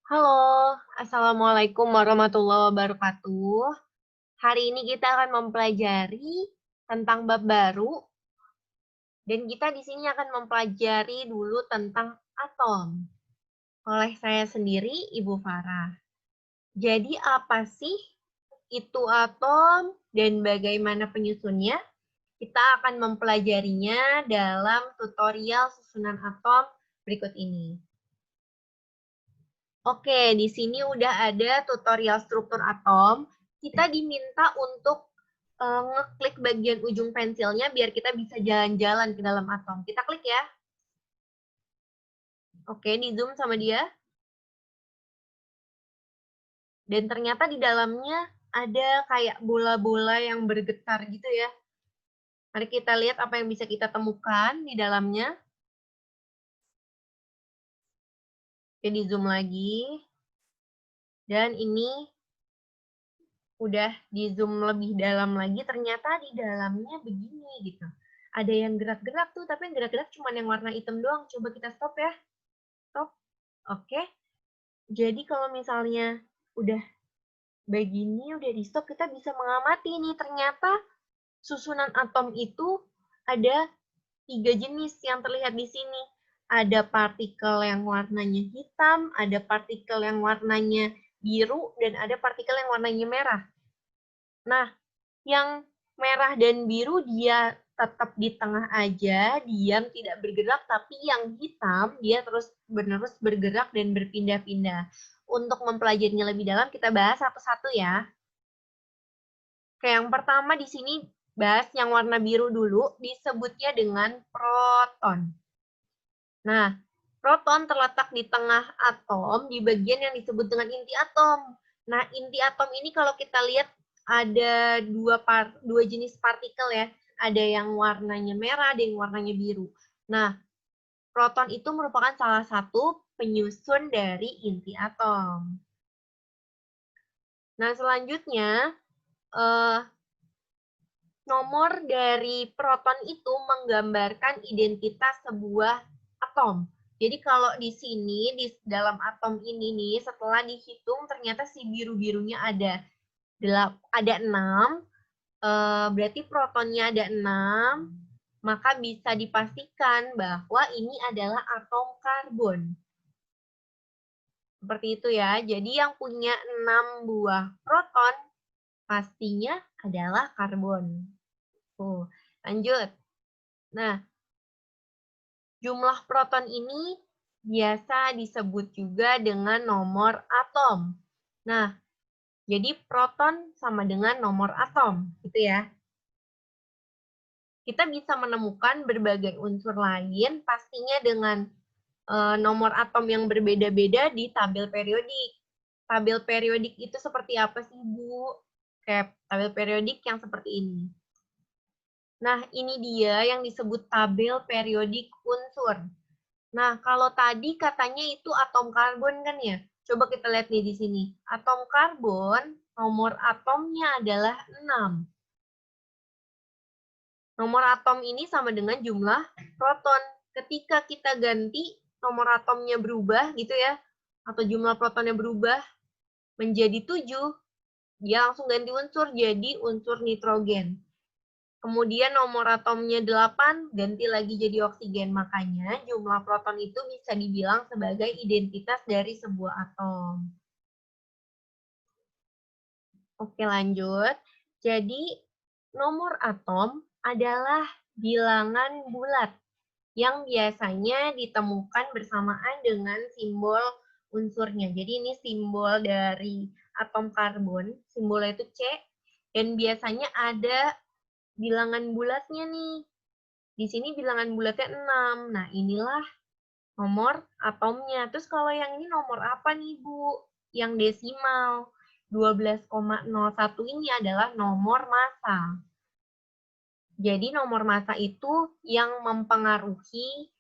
Halo, Assalamualaikum warahmatullahi wabarakatuh. Hari ini kita akan mempelajari tentang bab baru, dan kita di sini akan mempelajari dulu tentang atom. Oleh saya sendiri, Ibu Farah. Jadi apa sih itu atom dan bagaimana penyusunnya? Kita akan mempelajarinya dalam tutorial susunan atom berikut ini. Oke, di sini udah ada tutorial struktur atom. Kita diminta untuk ngeklik bagian ujung pensilnya biar kita bisa jalan-jalan ke dalam atom. Kita klik ya. Oke, di zoom sama dia. Dan ternyata di dalamnya ada kayak bola-bola yang bergetar gitu ya. Mari kita lihat apa yang bisa kita temukan di dalamnya. Oke, di zoom lagi. Dan ini udah di zoom lebih dalam lagi, ternyata di dalamnya begini gitu. Ada yang gerak-gerak tuh, tapi yang gerak-gerak cuma yang warna hitam doang. Coba kita stop ya. Stop. Oke. Jadi kalau misalnya udah begini, udah di stop, kita bisa mengamati nih. Ternyata susunan atom itu ada 3 jenis yang terlihat di sini. Ada partikel yang warnanya hitam, ada partikel yang warnanya biru, dan ada partikel yang warnanya merah. Nah, yang merah dan biru dia tetap di tengah aja, diam, tidak bergerak, tapi yang hitam dia terus-menerus bergerak dan berpindah-pindah. Untuk mempelajarinya lebih dalam, kita bahas satu-satu ya. Oke, yang pertama di sini bahas yang warna biru dulu, disebutnya dengan proton. Nah, proton terletak di tengah atom, di bagian yang disebut dengan inti atom. Nah, inti atom ini kalau kita lihat ada dua jenis partikel ya. Ada yang warnanya merah, ada yang warnanya biru. Nah, proton itu merupakan salah satu penyusun dari inti atom. Nah, selanjutnya, nomor dari proton itu menggambarkan identitas sebuah atom. Jadi kalau di sini, di dalam atom ini nih, setelah dihitung ternyata si biru-birunya ada 6, berarti protonnya ada 6, maka bisa dipastikan bahwa ini adalah atom karbon. Seperti itu ya, jadi yang punya 6 buah proton pastinya adalah karbon. Lanjut. Nah, jumlah proton ini biasa disebut juga dengan nomor atom. Nah, jadi proton sama dengan nomor atom, gitu ya. Kita bisa menemukan berbagai unsur lain, pastinya dengan nomor atom yang berbeda-beda di tabel periodik. Tabel periodik itu seperti apa sih, Bu? Kayak tabel periodik yang seperti ini. Nah, ini dia yang disebut tabel periodik unsur. Nah, kalau tadi katanya itu atom karbon kan ya? Coba kita lihat nih di sini. Atom karbon, nomor atomnya adalah 6. Nomor atom ini sama dengan jumlah proton. Ketika kita ganti, nomor atomnya berubah gitu ya, atau jumlah protonnya berubah menjadi 7, dia langsung ganti unsur jadi unsur nitrogen. Kemudian nomor atomnya 8, ganti lagi jadi oksigen. Makanya jumlah proton itu bisa dibilang sebagai identitas dari sebuah atom. Oke, lanjut. Jadi, nomor atom adalah bilangan bulat yang biasanya ditemukan bersamaan dengan simbol unsurnya. Jadi ini simbol dari atom karbon, simbolnya itu C, dan biasanya ada bilangan bulatnya nih. Di sini bilangan bulatnya 6. Nah, inilah nomor atomnya. Terus kalau yang ini nomor apa nih, Bu? Yang desimal. 12,01 ini adalah nomor massa. Jadi nomor massa itu yang mempengaruhi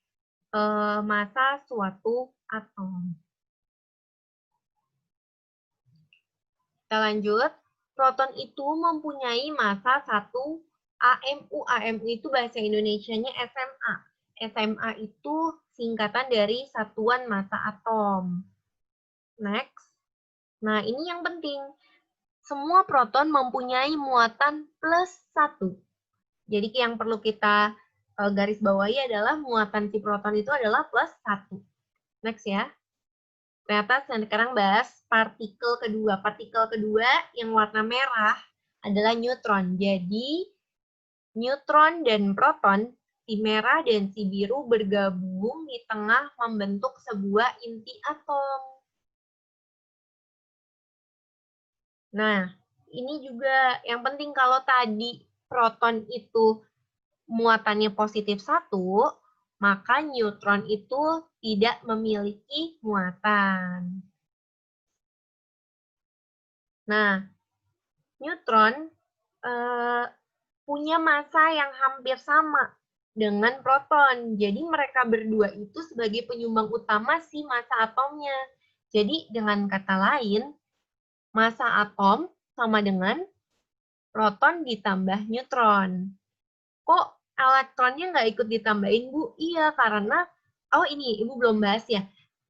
massa suatu atom. Kita lanjut. Proton itu mempunyai massa 1 AMU. AMU itu bahasa Indonesianya SMA. SMA itu singkatan dari satuan massa atom. Next. Nah, ini yang penting. Semua proton mempunyai muatan +1. Jadi yang perlu kita garis bawahi adalah muatan si proton itu adalah +1. Next ya. Ternyata sekarang bahas partikel kedua. Partikel kedua yang warna merah adalah neutron. Jadi, neutron dan proton, si merah dan si biru bergabung di tengah membentuk sebuah inti atom. Nah, ini juga yang penting kalau tadi proton itu muatannya +1, maka neutron itu tidak memiliki muatan. Nah, neutron punya massa yang hampir sama dengan proton. Jadi mereka berdua itu sebagai penyumbang utama si massa atomnya. Jadi dengan kata lain, massa atom sama dengan proton ditambah neutron. Kok elektronnya nggak ikut ditambahin, Bu? Iya, karena, ini Ibu belum bahas ya.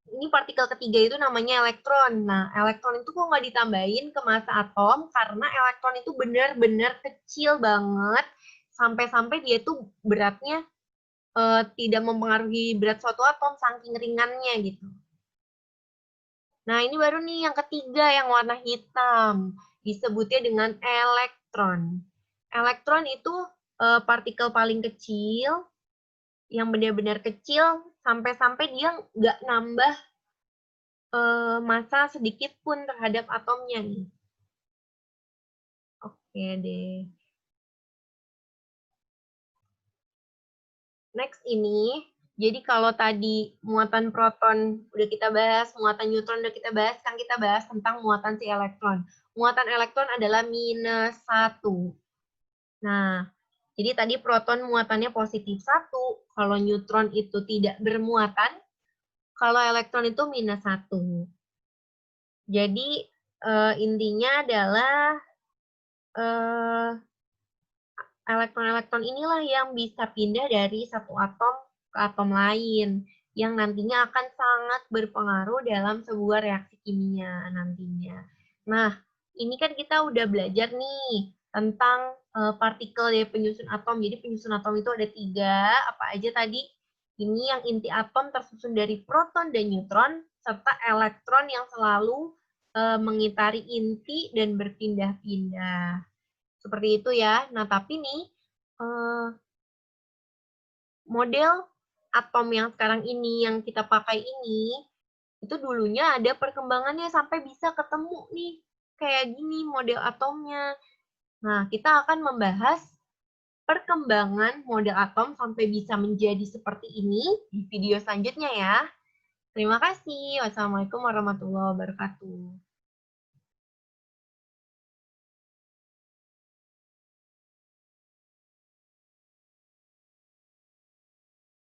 Ini partikel ketiga itu namanya elektron. Nah, elektron itu kok nggak ditambahin ke massa atom, karena elektron itu benar-benar kecil banget, sampai-sampai dia tuh beratnya tidak mempengaruhi berat suatu atom, saking ringannya gitu. Nah, ini baru nih yang ketiga yang warna hitam. Disebutnya dengan elektron. Elektron itu partikel paling kecil, yang benar-benar kecil, sampai-sampai dia nggak nambah massa sedikit pun terhadap atomnya nih. Oke deh. Next ini, jadi kalau tadi muatan proton udah kita bahas, muatan neutron udah kita bahas, sekarang kita bahas tentang muatan si elektron. Muatan elektron adalah -1. Nah, jadi tadi proton muatannya +1, kalau neutron itu tidak bermuatan, kalau elektron itu -1. Jadi intinya adalah elektron-elektron inilah yang bisa pindah dari satu atom ke atom lain, yang nantinya akan sangat berpengaruh dalam sebuah reaksi kimia nantinya. Nah, ini kan kita udah belajar nih tentang partikel dari penyusun atom. Jadi penyusun atom itu ada 3, apa aja tadi? Ini yang inti atom tersusun dari proton dan neutron, serta elektron yang selalu mengitari inti dan berpindah-pindah. Seperti itu ya. Nah, tapi nih, model atom yang sekarang ini, yang kita pakai ini, itu dulunya ada perkembangannya sampai bisa ketemu nih, kayak gini model atomnya. Nah, kita akan membahas perkembangan model atom sampai bisa menjadi seperti ini di video selanjutnya ya. Terima kasih. Wassalamualaikum warahmatullahi wabarakatuh.